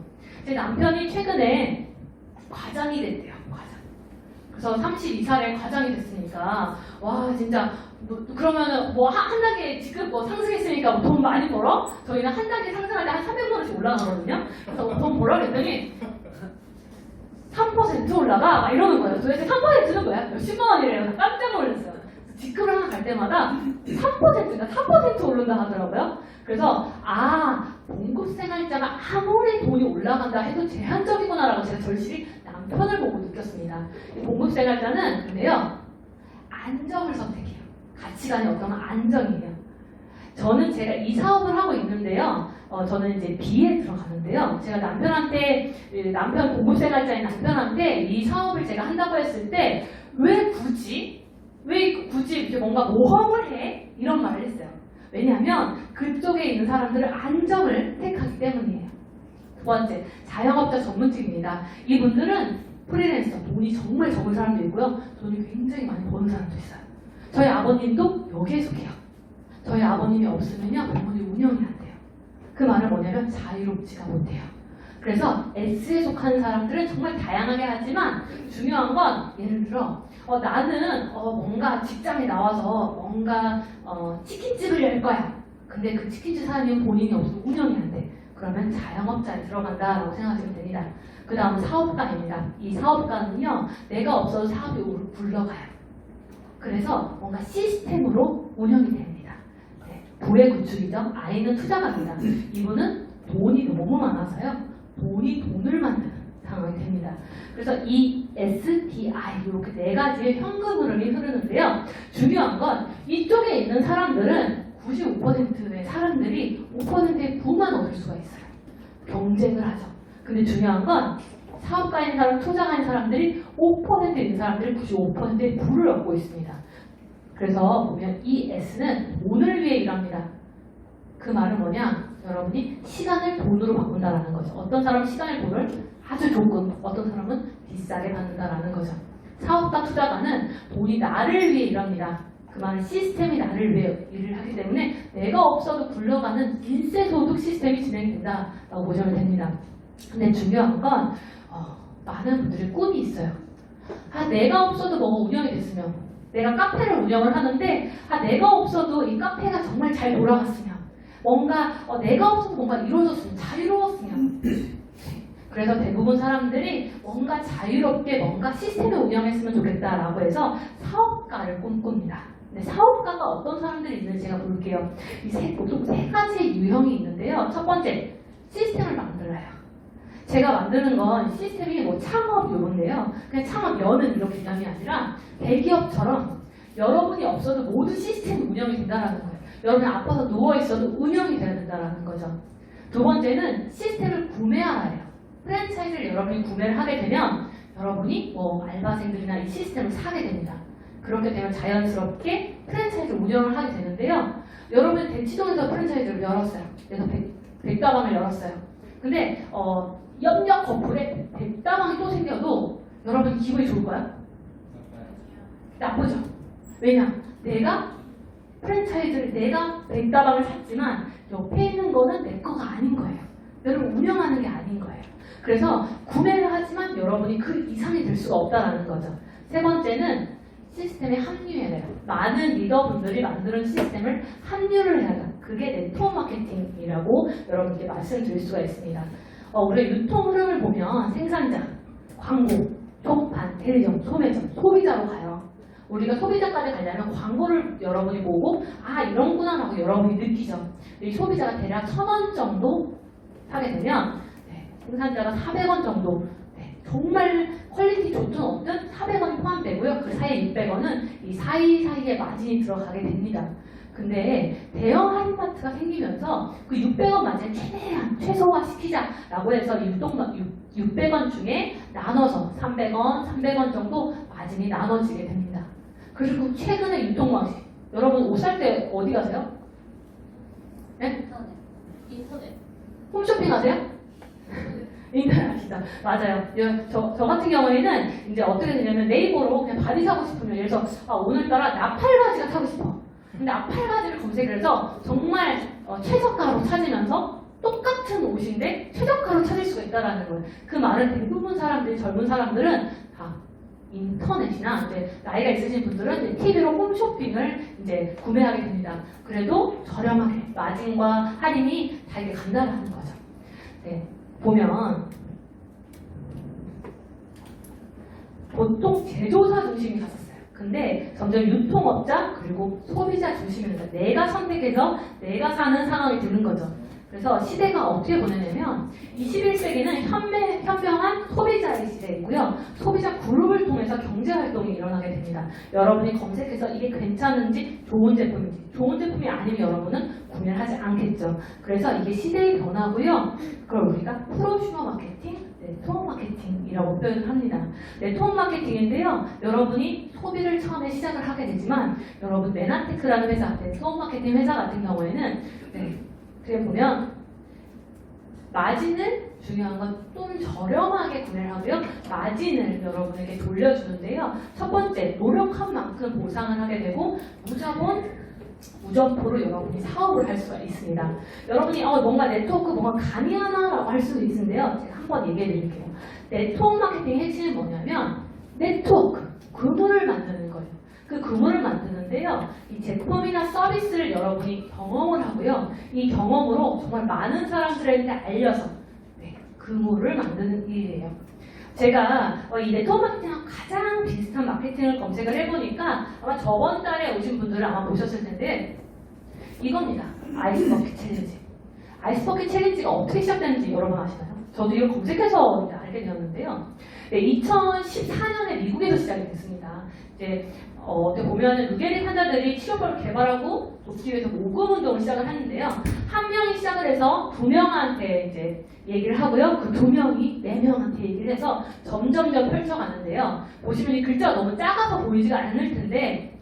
제 남편이 최근에 과장이 됐대요. 그래서 32살에 과장이 됐으니까 와 진짜 그러면은 한 단계 지금 상승했으니까 돈 많이 벌어? 저희는 한 단계 상승할 때 한 300만 원씩 올라가거든요. 그래서 돈 벌어 그랬더니 3% 올라가 막 이러는 거예요. 도대체 3%는 뭐야? 몇십만 원이래요. 깜짝 놀랐어요. 직급을 하나 갈 때마다 3%인가 4% 오른다 하더라고요. 그래서 봉급생활자가 아무리 돈이 올라간다 해도 제한적이구나라고 제가 절실히 남편을 보고 느꼈습니다. 이 봉급생활자는 근데요 안정을 선택해요. 가치관이 어떤 안정이에요. 저는 제가 이 사업을 하고 있는데요. 저는 이제 B에 들어가는데요. 제가 남편 봉급생활자인 남편한테 이 사업을 제가 한다고 했을 때 왜 굳이 이렇게 뭔가 모험을 해? 이런 말을 했어요. 왜냐하면 그쪽에 있는 사람들은 안정을 택하기 때문이에요. 두 번째, 자영업자 전문직입니다. 이분들은 프리랜서, 돈이 정말 적은 사람도 있고요. 돈이 굉장히 많이 버는 사람도 있어요. 저희 아버님도 여기에 속해요. 저희 아버님이 없으면요, 병원이 운영이 안 돼요. 그 말은 뭐냐면 자유롭지가 못해요. 그래서 S에 속하는 사람들은 정말 다양하게 하지만 중요한 건 예를 들어 나는 뭔가 직장에 나와서 뭔가 치킨집을 열 거야. 근데 그 치킨집 사장님 본인이 없으면 운영이 안 돼. 그러면 자영업자에 들어간다라고 생각하시면 됩니다. 그 다음은 사업가입니다. 이 사업가는요, 내가 없어도 사업이 굴러가요. 그래서 뭔가 시스템으로 운영이 됩니다. 네, 부의 구축이죠. I는 투자가입니다. 이분은 돈이 너무 많아서요. 돈을 만드는 상황이 됩니다. 그래서 이 S, D, I 이렇게 4가지의 현금 흐름이 흐르는데요. 중요한 건 이쪽에 있는 사람들은 95%의 사람들이 5%의 부만 얻을 수가 있어요. 경쟁을 하죠. 근데 중요한 건 사업가인 사람, 투자가인 사람들이 5% 있는 사람들이 95%의 부를 얻고 있습니다. 그래서 보면 이 S는 돈을 위해 일합니다. 그 말은 뭐냐? 여러분이 시간을 돈으로 바꾼다라는 거죠. 어떤 사람은 시간을 돈을 아주 조금, 어떤 사람은 비싸게 받는다라는 거죠. 사업가 투자가는 돈이 나를 위해 일합니다. 그 말은 시스템이 나를 위해 일을 하기 때문에 내가 없어도 굴러가는 인쇄소득 시스템이 진행이 된다라고 보시면 됩니다. 근데 중요한 건 많은 분들의 꿈이 있어요. 내가 없어도 뭐가 운영이 됐으면, 내가 카페를 운영을 하는데 내가 없어도 이 카페가 정말 잘 돌아갔으면, 뭔가 내가 없어도 뭔가 이루어졌으면, 자유로웠으면. 그래서 대부분 사람들이 뭔가 자유롭게 뭔가 시스템을 운영했으면 좋겠다라고 해서 사업가를 꿈꿉니다. 근데 사업가가 어떤 사람들이 있는지 제가 볼게요. 보통 세 가지 유형이 있는데요. 첫 번째, 시스템을 만들어요. 제가 만드는 건 시스템이 뭐 창업 요건데요. 그냥 창업 여는 이런 개념이 아니라 대기업처럼 여러분이 없어도 모든 시스템이 운영이 된다는 거예요. 여러분이 아파서 누워있어도 운영이 돼야 된다는 거죠. 두 번째는 시스템을 구매하라예요. 프랜차이즈를 여러분이 구매를 하게 되면 여러분이 뭐 알바생들이나 이 시스템을 사게 됩니다. 그렇게 되면 자연스럽게 프랜차이즈 운영을 하게 되는데요. 여러분이 대치동에서 프랜차이즈를 열었어요. 그래서 백다방을 열었어요. 근데 염력 거풀에 백다방이 또 생겨도 여러분 기분이 좋을까요? 나쁘죠. 왜냐? 내가 프랜차이즈를, 내가 백다방을 샀지만 옆에 있는 거는 내 거가 아닌 거예요. 여러분 운영하는 게 아닌 거예요. 그래서 구매를 하지만 여러분이 그 이상이 될 수가 없다는 거죠. 세 번째는 시스템에 합류해야 돼요. 많은 리더분들이 만드는 시스템을 합류를 해야 돼요. 그게 네트워크 마케팅이라고 여러분께 말씀드릴 수가 있습니다. 우리 유통 흐름을 보면 생산자, 광고, 총판, 대리점, 소매점, 소비자로 가요. 우리가 소비자까지 가려면 광고를 여러분이 보고 이런구나 라고 여러분이 느끼죠. 이 소비자가 대략 1,000원 정도 사게 되면 생산자가 400원 정도, 정말 퀄리티 좋든 없든 400원이 포함되고요. 그 사이에 600원은 이 사이사이에 마진이 들어가게 됩니다. 근데 대형 할인마트가 생기면서 그 600원 마진 최대한 최소화시키자라고 해서 600원 중에 나눠서 300원, 300원 정도 마진이 나눠지게 됩니다. 그리고 최근에 유통방식, 여러분 옷 살 때 어디 가세요? 네? 인터넷. 홈쇼핑 하세요? 인터넷 하시죠. 맞아요. 저 같은 경우에는 이제 어떻게 되냐면 네이버로 그냥 바지 사고 싶으면 예를 들어서 오늘따라 나팔바지가 사고 싶어. 근데 나팔바지를 검색을 해서 정말 최저가로 찾으면서 똑같은 옷인데 최저가로 찾을 수가 있다는 거예요. 그 말은 대부분 사람들이, 젊은 사람들은 다 인터넷이나 이제 나이가 있으신 분들은 TV로 홈쇼핑을 이제 구매하게 됩니다. 그래도 저렴하게 마진과 할인이 다 이게 간다라는 거죠. 네, 보면 보통 제조사 중심이 갔었어요. 근데 점점 유통업자 그리고 소비자 중심입니다. 내가 선택해서 내가 사는 상황이 되는 거죠. 그래서 시대가 어떻게 보내냐면 21세기는 현명한 소비자의 시대이고요. 소비자 그룹을 통해서 경제활동이 일어나게 됩니다. 여러분이 검색해서 이게 괜찮은지 좋은 제품인지, 좋은 제품이 아니면 여러분은 구매를 하지 않겠죠. 그래서 이게 시대의 변화고요. 그걸 우리가 프로슈머 마케팅, 네트워크 마케팅이라고 표현합니다. 네트워크 마케팅인데요. 여러분이 소비를 처음에 시작을 하게 되지만 여러분 메나테크라는 회사, 네트워크 마케팅 회사 같은 경우에는 그래 보면 마진을, 중요한 건 좀 저렴하게 구매를 하고요. 마진을 여러분에게 돌려주는데요. 첫 번째, 노력한 만큼 보상을 하게 되고 무점포로 여러분이 사업을 할 수가 있습니다. 여러분이 뭔가 네트워크 뭔가 감이 하나라고 할 수도 있는데요. 제가 한번 얘기해 드릴게요. 네트워크 마케팅의 핵심은 뭐냐면 네트워크, 그물을 만드는 거예요. 그 그물을 만드는데요. 이 제품이나 서비스를 여러분이 경험을 하고요. 이 경험으로 정말 많은 사람들에게 알려서 그물을 만드는 일이에요. 제가 이 네트워크 마케팅하고 가장 비슷한 마케팅을 검색을 해보니까 아마 저번 달에 오신 분들은 아마 보셨을 텐데 이겁니다. 아이스버킷 챌린지. 아이스버킷 챌린지가 어떻게 시작되는지 여러분 아시나요? 저도 이걸 검색해서 이제 알게 되었는데요. 2014년에 미국에서 시작이 됐습니다. 이제 어떻게 보면 루게릭 환자들이 치료법을 개발하고 돕기 위해서 모금 운동을 시작을 하는데요. 한 명이 시작을 해서 2명한테 이제 얘기를 하고요. 그 2명이 4명한테 얘기를 해서 점점점 펼쳐가는데요. 보시면 이 글자가 너무 작아서 보이지가 않을 텐데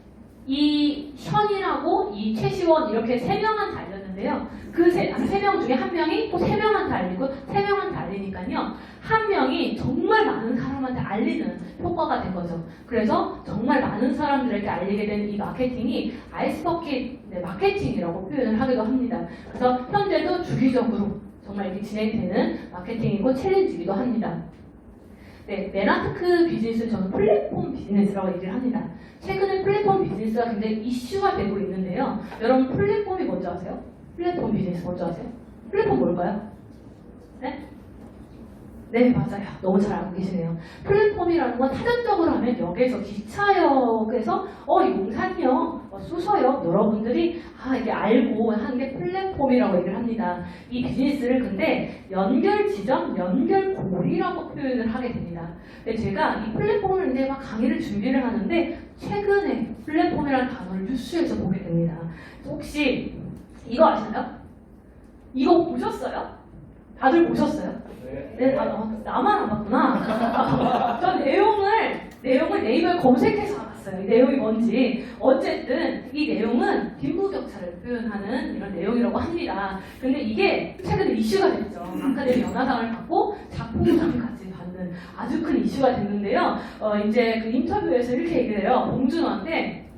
이 현이라고 이 최시원 이렇게 3명한테 알렸는데 많은데요. 그 세 명 중에 한 명이 또 세 명한테 알리고 세 명한테 알리니까요. 한 명이 정말 많은 사람한테 알리는 효과가 된 거죠. 그래서 정말 많은 사람들에게 알리게 된 이 마케팅이 아이스버킷 마케팅이라고 표현을 하기도 합니다. 그래서 현재도 주기적으로 정말 이렇게 진행되는 마케팅이고 챌린지이기도 합니다. 네, 맨하테크 비즈니스는 저는 플랫폼 비즈니스라고 얘기를 합니다. 최근에 플랫폼 비즈니스가 굉장히 이슈가 되고 있는데요. 여러분 플랫폼이 뭔지 아세요? 플랫폼 비즈니스 뭔지 아세요? 플랫폼 뭘까요? 네? 네, 맞아요. 너무 잘 알고 계시네요. 플랫폼이라는 건 사전적으로 하면 역에서 기차역에서 용산역, 수서역 여러분들이 이게 알고 하는 게 플랫폼이라고 얘기를 합니다. 이 비즈니스를 근데 연결 지점, 연결고리라고 표현을 하게 됩니다. 근데 제가 이 플랫폼을 이제 막 강의를 준비를 하는데 최근에 플랫폼이라는 단어를 뉴스에서 보게 됩니다. 혹시 이거 아시나요? 이거 보셨어요? 다들 보셨어요? 네, 나만 안 봤구나. 전 내용을 네이버에 검색해서 알았어요. 이 내용이 뭔지. 어쨌든 이 내용은 빈부격차를 표현하는 이런 내용이라고 합니다. 근데 이게 최근에 이슈가 됐죠. 아카데미 연화상을 받고 작품상까지 받는 아주 큰 이슈가 됐는데요. 이제 그 인터뷰에서 이렇게 얘기를 해요. 봉준호한테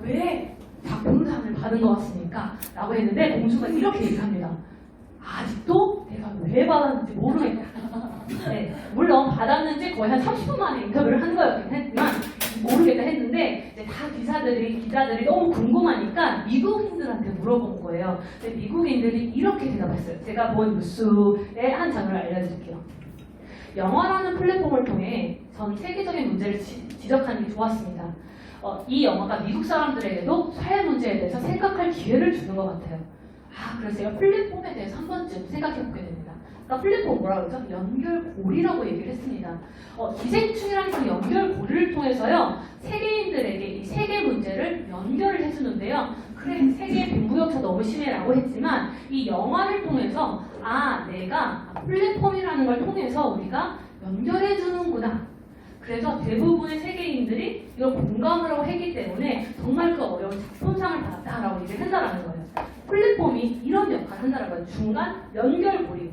왜 작품상을 받은 것 같습니까? 라고 했는데 봉준호가 이렇게 얘기합니다. 아직도 내가 왜 받았는지 모르겠다. 네, 물론 받았는지 거의 한 30분 만에 인터뷰를 한 거였긴 했지만 모르겠다 했는데 이제 다 기자들이 너무 궁금하니까 미국인들한테 물어본 거예요. 근데 미국인들이 이렇게 대답했어요. 제가 본 뉴스의 한 장면을 알려드릴게요. 영화라는 플랫폼을 통해 전 세계적인 문제를 지적하는 게 좋았습니다. 이 영화가 미국 사람들에게도 사회 문제에 대해서 생각할 기회를 주는 것 같아요. 그래서 제가 플랫폼에 대해서 한 번쯤 생각해 보게 됩니다. 그러니까 플랫폼 뭐라고 그러죠? 연결고리라고 얘기를 했습니다. 기생충이라는 그 연결고리를 통해서요, 세계인들에게 이 세계 문제를 연결을 해주는데요. 그래, 세계의 빈부격차 너무 심해라고 했지만 이 영화를 통해서 내가 플랫폼이라는 걸 통해서 우리가 연결해 주는구나. 그래서 대부분의 세계인들이 이걸 공감을 하고 했기 때문에 정말 그 어려운 작품상을 받았다라고 얘기를 한다는 거예요. 플랫폼이 이런 역할을 한다는 거예요. 중간 연결고리.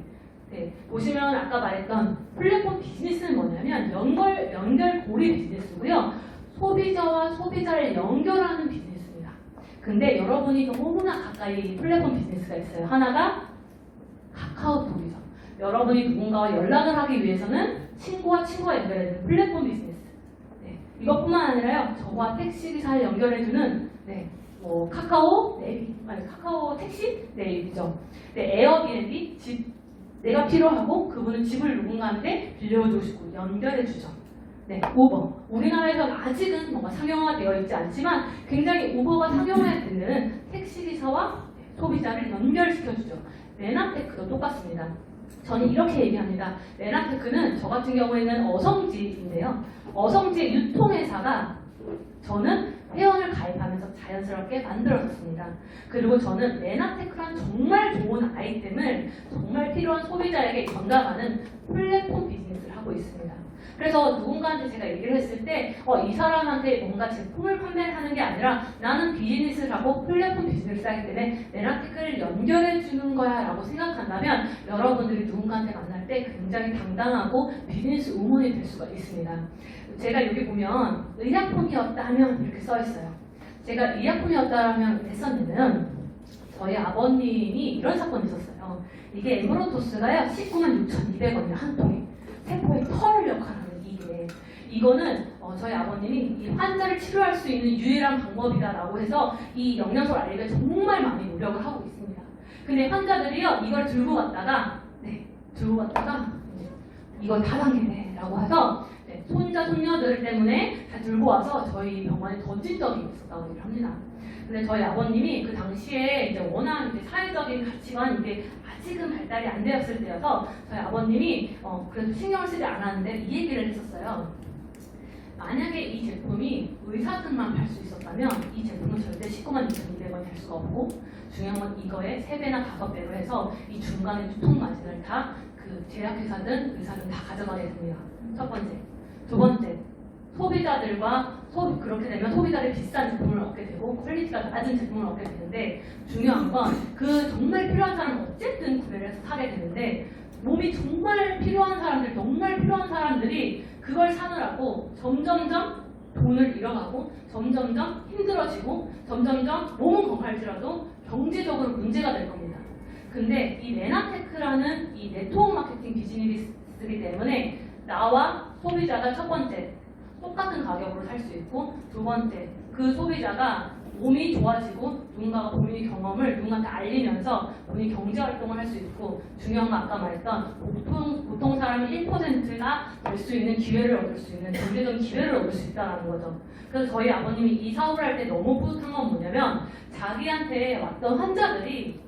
네, 보시면 아까 말했던 플랫폼 비즈니스는 뭐냐면 연결고리 비즈니스고요. 소비자와 소비자를 연결하는 비즈니스입니다. 근데 여러분이 너무나 가까이 플랫폼 비즈니스가 있어요. 하나가 카카오톡이죠. 여러분이 누군가와 연락을 하기 위해서는 친구와 연결해주는 플랫폼 비즈니스. 네, 이것뿐만 아니라요. 저와 택시기사를 연결해주는 카카오 택시 네이비죠. 네, 에어비앤비 내가 필요하고 그분은 집을 누군가한테 빌려주시고 연결해주죠. 네, 우버. 우리나라에서는 아직은 뭔가 상용화되어 있지 않지만 굉장히 우버가 상용화되는 택시기사와 소비자를 연결시켜주죠. 맨하테크도 똑같습니다. 저는 이렇게 얘기합니다. 맨하테크는 저 같은 경우에는 어성지인데요. 어성지의 유통회사가 저는 회원을 가입하면서 자연스럽게 만들어졌습니다. 그리고 저는 맨하테크란 정말 좋은 아이템을 정말 필요한 소비자에게 전달하는 플랫폼 비즈니스를 하고 있습니다. 그래서 누군가한테 제가 얘기를 했을 때 이 사람한테 뭔가 제품을 판매를 하는 게 아니라 나는 비즈니스를 하고 플랫폼 비즈니스를 하기 때문에 맨하테크를 연결해 주는 거야 라고 생각한다면 여러분들이 누군가한테 만날 때 굉장히 당당하고 비즈니스 우먼이 될 수가 있습니다. 제가 여기 보면 의약품이었다면 이렇게 써 있어요. 제가 의약품이었다면 했었냐면 저희 아버님이 이런 사건이 있었어요. 이게 에브로토스가요 196,200원이에요. 한 통에. 세포의 털 역할하는 이거는 저희 아버님이 이 환자를 치료할 수 있는 유일한 방법이다라고 해서 이 영양소를 알리기 위해 정말 많이 노력을 하고 있습니다. 근데 환자들이요 이걸 들고 갔다가 이거 다단계네라고 해서 손자 손녀들 때문에 다 들고 와서 저희 병원에 던진 적이 있었다고 얘기를 합니다. 근데 저희 아버님이 그 당시에 이제 워낙 이제 사회적인 가치관 이게 아직은 발달이 안 되었을 때여서 저희 아버님이 그래도 신경을 쓰지 않았는데 이 얘기를 했었어요. 만약에 이 제품이 의사들만 팔 수 있었다면 이 제품은 절대 192,200원이 될 수가 없고 중요한 건 이거의 3배나 5배로 해서 이 중간의 유통 마진을 다 그 제약회사든 의사든 다 가져가게 됩니다. 첫 번째. 두 번째. 소비자들과 그렇게 되면 소비자들이 비싼 제품을 얻게 되고 퀄리티가 낮은 제품을 얻게 되는데 중요한 건 그 정말 필요한 사람은 어쨌든 구매를 해서 사게 되는데 몸이 정말 필요한 사람들, 정말 필요한 사람들이 그걸 사느라고 점점점 돈을 잃어가고 점점점 힘들어지고 점점점 몸은 건강할지라도 경제적으로 문제가 될 겁니다. 근데 이 메나테크라는 이 네트워크 마케팅 비즈니스이기 때문에 나와 소비자가 첫 번째 똑같은 가격으로 살 수 있고 두 번째 그 소비자가 몸이 좋아지고 누군가가 본인의 경험을 누군가한테 알리면서 본인이 경제활동을 할 수 있고 중요한 건 아까 말했던 보통 사람이 1%가 될 수 있는 기회를 얻을 수 있는 경제적인 기회를 얻을 수 있다는 거죠. 그래서 저희 아버님이 이 사업을 할 때 너무 뿌듯한 건 뭐냐면 자기한테 왔던 환자들이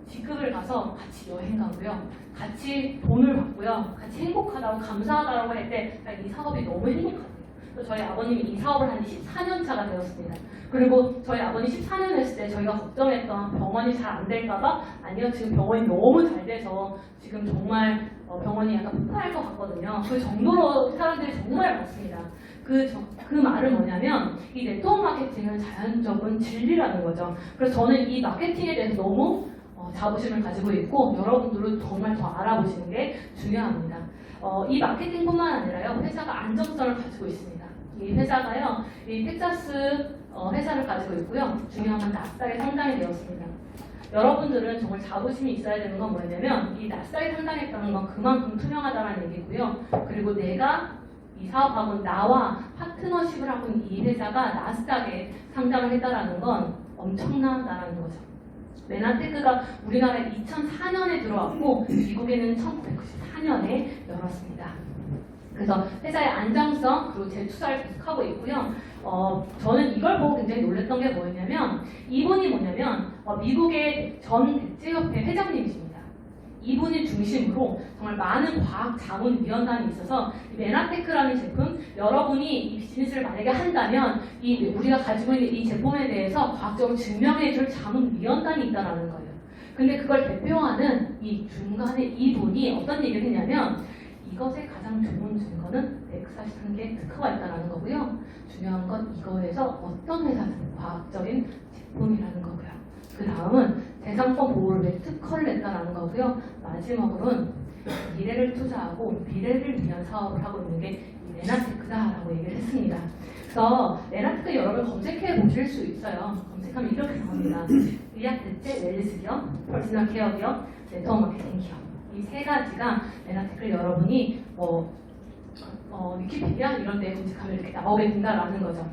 직급을 가서 같이 여행 가고요. 같이 돈을 받고요. 같이 행복하다고 감사하다고 할 때 이 사업이 너무 행복하대요. 그래서 저희 아버님이 이 사업을 한 지 14년 차가 되었습니다. 그리고 저희 아버님 14년 했을 때 저희가 걱정했던 병원이 잘 안 될까봐 아니요 지금 병원이 너무 잘 돼서 지금 정말 병원이 약간 폭발할 것 같거든요. 그 정도로 사람들이 정말 많습니다. 그 말은 뭐냐면 이 네트워크 마케팅은 자연적인 진리라는 거죠. 그래서 저는 이 마케팅에 대해서 너무 자부심을 가지고 있고 여러분들은 정말 더 알아보시는 게 중요합니다. 이 마케팅뿐만 아니라요 회사가 안정성을 가지고 있습니다. 이 회사가요 이 텍사스 회사를 가지고 있고요. 중요한 건 나스닥에 상장이 되었습니다. 여러분들은 정말 자부심이 있어야 되는 건 뭐냐면 이 나스닥에 상장했다는 건 그만큼 투명하다는 얘기고요. 그리고 내가 이 사업하고 나와 파트너십을 하고 있는 이 회사가 나스닥에 상장을 했다는 건 엄청나다는 거죠. 메나테크가 우리나라에 2004년에 들어왔고 미국에는 1994년에 열었습니다. 그래서 회사의 안정성 그리고 재투자를 계속하고 있고요. 저는 이걸 보고 굉장히 놀랐던 게 뭐였냐면 이분이 뭐냐면 미국의 전 백제협회 회장님이십니다. 이분을 중심으로 정말 많은 과학 자문위원단이 있어서 이 메나테크라는 제품 여러분이 이 비즈니스를 만약에 한다면 우리가 가지고 있는 이 제품에 대해서 과학적으로 증명해줄 자문위원단이 있다는 거예요. 근데 그걸 대표하는 이 중간에 이분이 어떤 얘기를 했냐면 이것의 가장 좋은 증거는 143개의 특허가 있다는 거고요. 중요한 건 이거에서 어떤 회사든 과학적인 제품이라는 거고요. 그 다음은 재산권 보호를 위해 특허를 냈다는 거고요. 마지막으로는 미래를 투자하고 미래를 위한 사업을 하고 있는 게 이 메나테크다라고 얘기를 했습니다. 그래서 메나테크 여러분 검색해 보실 수 있어요. 검색하면 이렇게 나옵니다. 의학 대체 웰리스 기업, 퍼스널 케어 기업, 네트워크 마케팅 기업. 이 세 가지가 메나테크를 여러분이 위키피디아 이런 데 검색하면 이렇게 나오게 된다라는 거죠.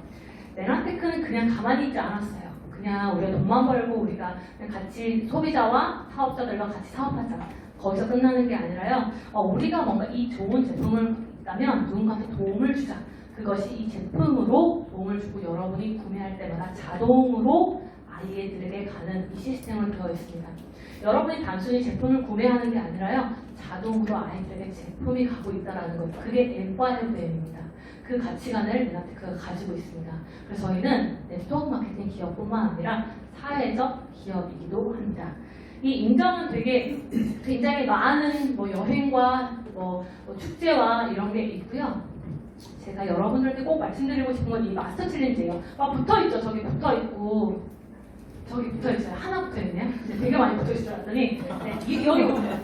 메나테크는 그냥 가만히 있지 않았어요. 그냥 우리가 돈만 벌고 우리가 그냥 같이 소비자와 사업자들과 같이 사업하자. 거기서 끝나는 게 아니라요. 우리가 뭔가 이 좋은 제품을 있다면 누군가한테 도움을 주자. 그것이 이 제품으로 도움을 주고 여러분이 구매할 때마다 자동으로 아이들에게 가는 이 시스템으로 되어 있습니다. 여러분이 단순히 제품을 구매하는 게 아니라요. 자동으로 아이들에게 제품이 가고 있다는 것. 그게 엠파이어입니다. 그 가치관을 메나테크가 가지고 있습니다. 그래서 저희는 네트워크 마케팅 기업뿐만 아니라 사회적 기업이기도 합니다. 이 인정은 되게 굉장히 많은 여행과 축제와 이런 게 있고요. 제가 여러분들한테 꼭 말씀드리고 싶은 건 이 마스터 챌린지예요. 붙어있죠. 저기 붙어있고 저기 붙어있어요. 하나 붙어있네요. 되게 많이 붙어있을 줄 알았더니 여기 보세요.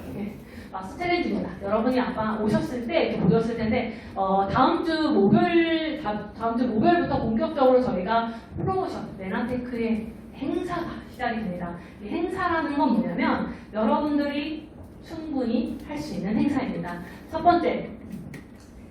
마스터 챌린지입니다. 여러분이 아마 오셨을 때 이렇게 보셨을 텐데 다음 주 목요일부터 본격적으로 저희가 프로모션 메나테크의 행사가 시작이 됩니다. 이 행사라는 건 뭐냐면 여러분들이 충분히 할 수 있는 행사입니다. 첫 번째,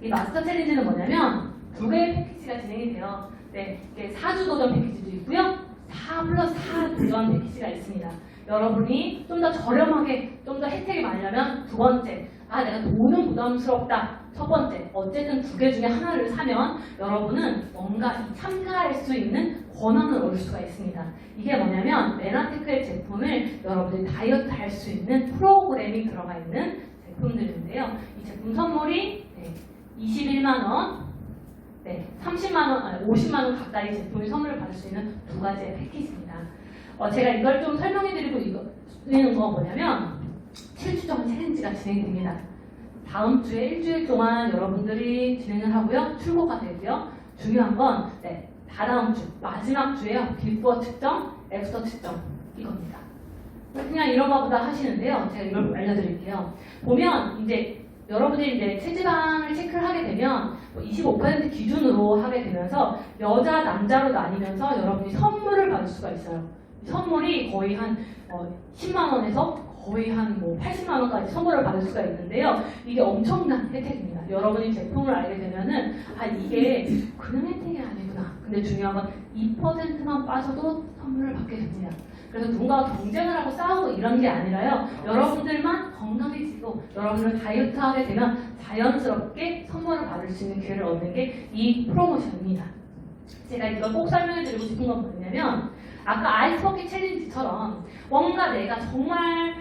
이 마스터 챌린지는 뭐냐면 두 개의 패키지가 진행이 돼요. 이게 4주 도전 패키지도 있고요. 4+4 도전 패키지가 있습니다. 여러분이 좀 더 저렴하게, 좀 더 혜택이 많으려면 두 번째, 내가 돈은 부담스럽다. 첫 번째, 어쨌든 두 개 중에 하나를 사면 여러분은 뭔가 참가할 수 있는 권한을 얻을 수가 있습니다. 이게 뭐냐면 메나테크의 제품을 여러분들이 다이어트 할 수 있는 프로그램이 들어가 있는 제품들인데요. 이 제품 선물이 21만원, 30만원, 50만원 가까이 제품이 선물을 받을 수 있는 두 가지의 패키지입니다. 제가 이걸 좀 설명해드리고 있는 거 뭐냐면 7주 동안 챌린지가 진행됩니다. 다음 주에 일주일 동안 여러분들이 진행을 하고요. 출고가 되고요. 중요한 건 다다음 주, 마지막 주에요. 비포 측정, 애프터 측정 이겁니다. 그냥 이런 거보다 하시는데요. 제가 이걸 알려드릴게요. 보면 이제 여러분이 이제 체지방을 체크를 하게 되면 25% 기준으로 하게 되면서 여자, 남자로 나뉘면서 여러분이 선물을 받을 수가 있어요. 선물이 거의 한 10만 원에서 거의 한 80만 원까지 선물을 받을 수가 있는데요. 이게 엄청난 혜택입니다. 여러분이 제품을 알게 되면은 이게 그냥 혜택이 아니구나. 근데 중요한 건 2%만 빠져도 선물을 받게 됩니다. 그래서 누군가가 경쟁을 하고 싸우고 이런 게 아니라요. 여러분들만 건강해지고 여러분들 다이어트하게 되면 자연스럽게 선물을 받을 수 있는 기회를 얻는 게 이 프로모션입니다. 제가 이걸 꼭 설명해 드리고 싶은 건 뭐냐면 아까 아이스버킷 챌린지처럼 뭔가 내가 정말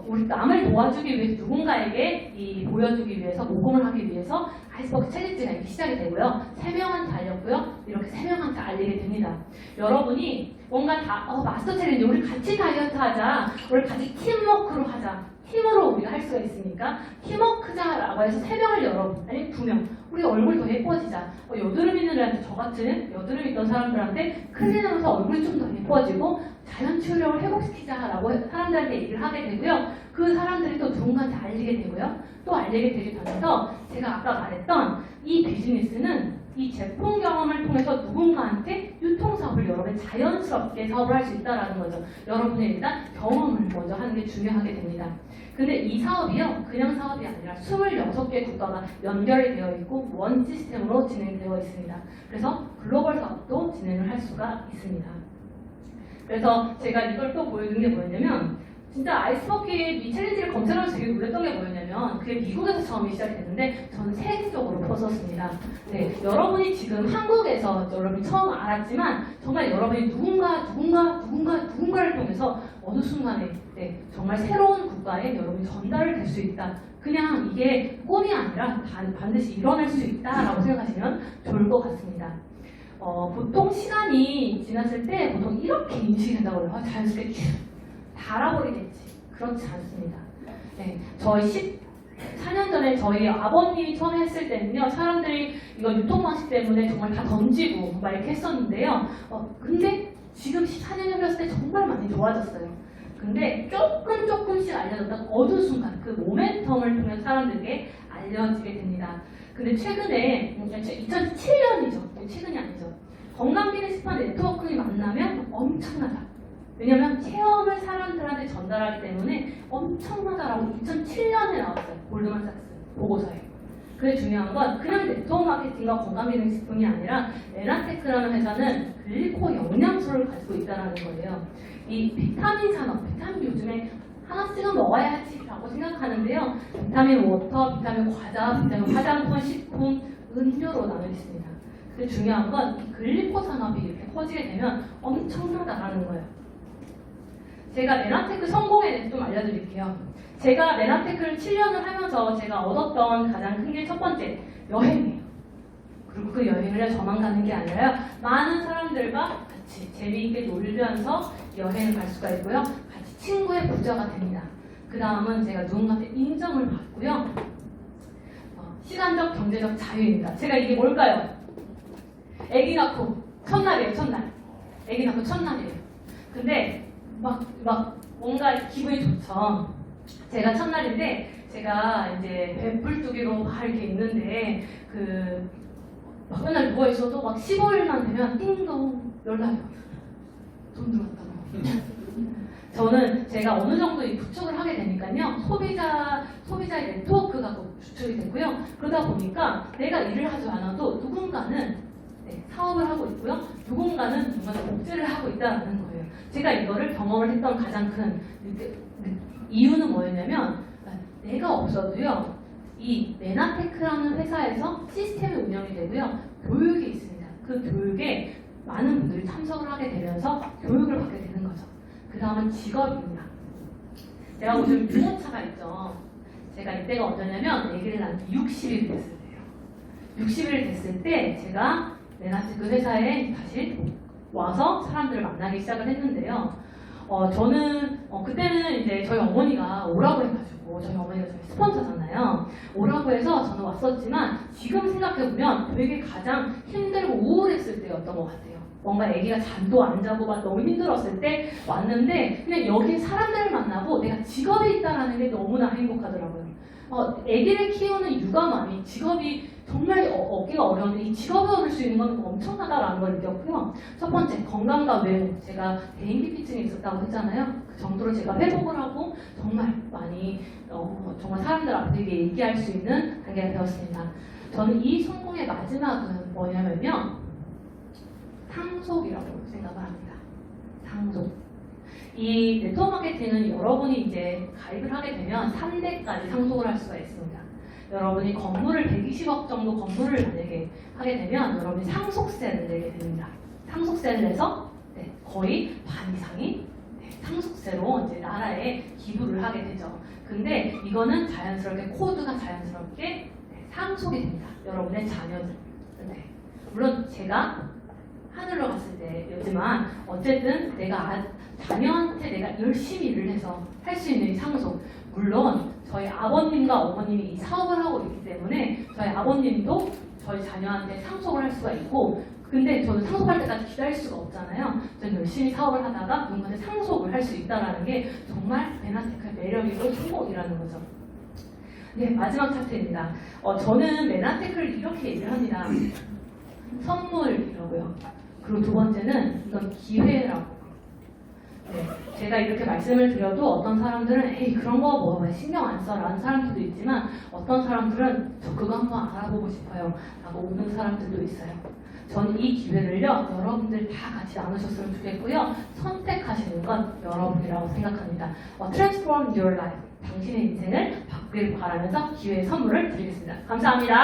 우리 남을 도와주기 위해서 누군가에게 보여주기 위해서 모금을 하기 위해서 아이스버킷 챌린지가 이렇게 시작이 되고요. 3명한테 알렸고요. 이렇게 3명한테 알리게 됩니다. 여러분이 뭔가 마스터 챌린지 우리 같이 다이어트 하자. 우리 같이 팀워크로 하자. 팀으로 우리가 할 수가 있으니까 팀워크자라고 해서 3명을 여러분 아니면 2명 우리 얼굴 더 예뻐지자. 여드름 있는 애한테 저 같은 여드름 있던 사람들한테 클린하면서 얼굴이 좀 더 예뻐지고 자연 치유력을 회복시키자라고 사람들한테 얘기를 하게 되고요. 그 사람들이 또 누군가한테 알리게 되고요. 또 알리게 되게 되면서 제가 아까 말했던 이 비즈니스는 이 제품 경험을 통해서 누군가한테 유통사업을 여러분이 자연스럽게 사업을 할 수 있다는 거죠. 여러분이 일단 경험을 먼저 하는 게 중요하게 됩니다. 근데 이 사업이요, 그냥 사업이 아니라 26개 국가가 연결이 되어 있고 원 시스템으로 진행되어 있습니다. 그래서 글로벌 사업도 진행을 할 수가 있습니다. 그래서 제가 이걸 또 보여드린 게 뭐였냐면 진짜 아이스버킷 이 챌린지를 검색하면서 되게 놀랐던 게 뭐였냐면 그게 미국에서 처음 시작이 됐는데 저는 세계적으로 퍼졌습니다. 네, 여러분이 지금 한국에서 여러분이 처음 알았지만 정말 여러분이 누군가를 통해서 어느 순간에 정말 새로운 국가에 여러분이 전달을 될 수 있다. 그냥 이게 꿈이 아니라 반드시 일어날 수 있다라고 생각하시면 좋을 것 같습니다. 보통 시간이 지났을 때 보통 이렇게 인식이 된다고 해요. 자연스럽게 달아버리겠지. 그렇지 않습니다. 네, 저희 14년 전에 저희 아버님이 처음 했을 때는요, 사람들이 이거 유통방식 때문에 정말 다 던지고 막 이렇게 했었는데요. 근데 지금 14년이 흘렀을 때 정말 많이 좋아졌어요. 근데 조금씩 알려졌다가 어느 순간 그 모멘텀을 통해 사람들에게 알려지게 됩니다. 근데 최근에 2007년이죠. 최근이 아니죠. 건강기능식품 네트워크를 만나면 엄청나다. 왜냐면 체험을 사람들한테 전달하기 때문에 엄청나다라고 2007년에 나왔어요. 골드만삭스 보고서에. 그게 중요한 건 그냥 네트워크 마케팅과 건강기능식품이 아니라 메나테크라는 회사는 글리코 영양소를 가지고 있다는 거예요. 이 비타민 산업, 비타민 요즘에 하나씩은 먹어야지라고 생각하는데요. 비타민 워터, 비타민 과자, 비타민 화장품, 식품, 음료로 나눠 있습니다. 근데 중요한 건 이 글리코 산업이 이렇게 커지게 되면 엄청나다라는 거예요. 제가 메나테크 성공에 대해서 좀 알려드릴게요. 제가 메나테크를 7년을 하면서 제가 얻었던 가장 큰 게 첫 번째, 여행이에요. 그리고 그 여행을 저만 가는 게 아니라 많은 사람들과 같이 재미있게 놀면서 여행을 갈 수가 있고요. 같이 친구의 부자가 됩니다. 그 다음은 제가 누군가한테 인정을 받고요. 시간적, 경제적 자유입니다. 제가 이게 뭘까요? 아기 낳고 첫날이에요, 첫날. 아기 낳고 첫날이에요. 근데 막 뭔가 기분이 좋죠. 제가 첫날인데 제가 이제 배불뚝이로 막 이렇게 있는데 막 맨날 누워 있어도 막 15일만 되면 띵동 연락이 와요. 돈 들어왔다고. 저는 제가 어느 정도 이 구축을 하게 되니까요. 소비자의 네트워크가 구축이 되고요. 그러다 보니까 내가 일을 하지 않아도 누군가는 사업을 하고 있고요. 누군가는 복지를 하고 있다는 거예요. 제가 이거를 경험을 했던 가장 큰 이유는 뭐였냐면 내가 없어도요. 이 메나테크라는 회사에서 시스템이 운영이 되고요. 교육이 있습니다. 그 교육에 많은 분들이 참석을 하게 되면서 교육을 받게 되는 거죠. 그 다음은 직업입니다. 제가 요즘 유모차가 있죠. 제가 이때가 언제냐면 아기를 낳은 지 60일 됐을 때예요. 60일 됐을 때 제가 메나테크 회사에 다시 와서 사람들을 만나기 시작을 했는데요. 저는 그때는 이제 저희 어머니가 오라고 해가지고 뭐 저희 어머니가 저희 스폰서잖아요. 오라고 해서 저는 왔었지만 지금 생각해보면 되게 가장 힘들고 우울했을 때였던 것 같아요. 뭔가 아기가 잠도 안 자고 막 너무 힘들었을 때 왔는데 그냥 여기 사람들을 만나고 내가 직업이 있다는 게 너무나 행복하더라고요. 아기를 키우는 육아맘이 직업이 정말 얻기가 어려운데 이 직업을 얻을 수 있는 건 엄청나다라는 걸 느꼈고요. 첫 번째, 건강과 외모. 제가 대인기피증이 있었다고 했잖아요. 그 정도로 제가 회복을 하고 정말 많이 정말 사람들 앞에 얘기할 수 있는 단계가 되었습니다. 저는 이 성공의 마지막은 뭐냐면요. 상속이라고 생각을 합니다. 상속. 이 네트워크 마케팅은 여러분이 이제 가입을 하게 되면 3대까지 상속을 할 수가 있습니다. 여러분이 건물을 120억 정도 건물을 만약에 하게 되면 여러분이 상속세를 내게 됩니다. 상속세를 내서 거의 반 이상이 상속세로 이제 나라에 기부를 하게 되죠. 근데 이거는 자연스럽게 코드가 자연스럽게 상속이 됩니다. 여러분의 자녀들. 물론 제가 하늘로 갔을 때였지만 어쨌든 내가 자녀한테 내가 열심히 일을 해서 할 수 있는 이 상속. 물론 저희 아버님과 어머님이 이 사업을 하고 있기 때문에 저희 아버님도 저희 자녀한테 상속을 할 수가 있고 근데 저는 상속할 때까지 기다릴 수가 없잖아요. 저는 열심히 사업을 하다가 누군가한테 상속을 할 수 있다는 게 정말 메나테크의 매력이고 행복이라는 거죠. 네, 마지막 차트입니다. 저는 메나테크를 이렇게 얘기를 합니다. 선물이라고요. 그리고 두 번째는 이건 기회라고. 제가 이렇게 말씀을 드려도 어떤 사람들은 에이 그런 거 뭐 신경 안 써라는 사람들도 있지만 어떤 사람들은 저 그거 한번 알아보고 싶어요 라고 오는 사람들도 있어요. 저는 이 기회를요 여러분들 다 같이 나누셨으면 좋겠고요. 선택하시는 건 여러분이라고 생각합니다. Transform your life. 당신의 인생을 바꾸길 바라면서 기회의 선물을 드리겠습니다. 감사합니다.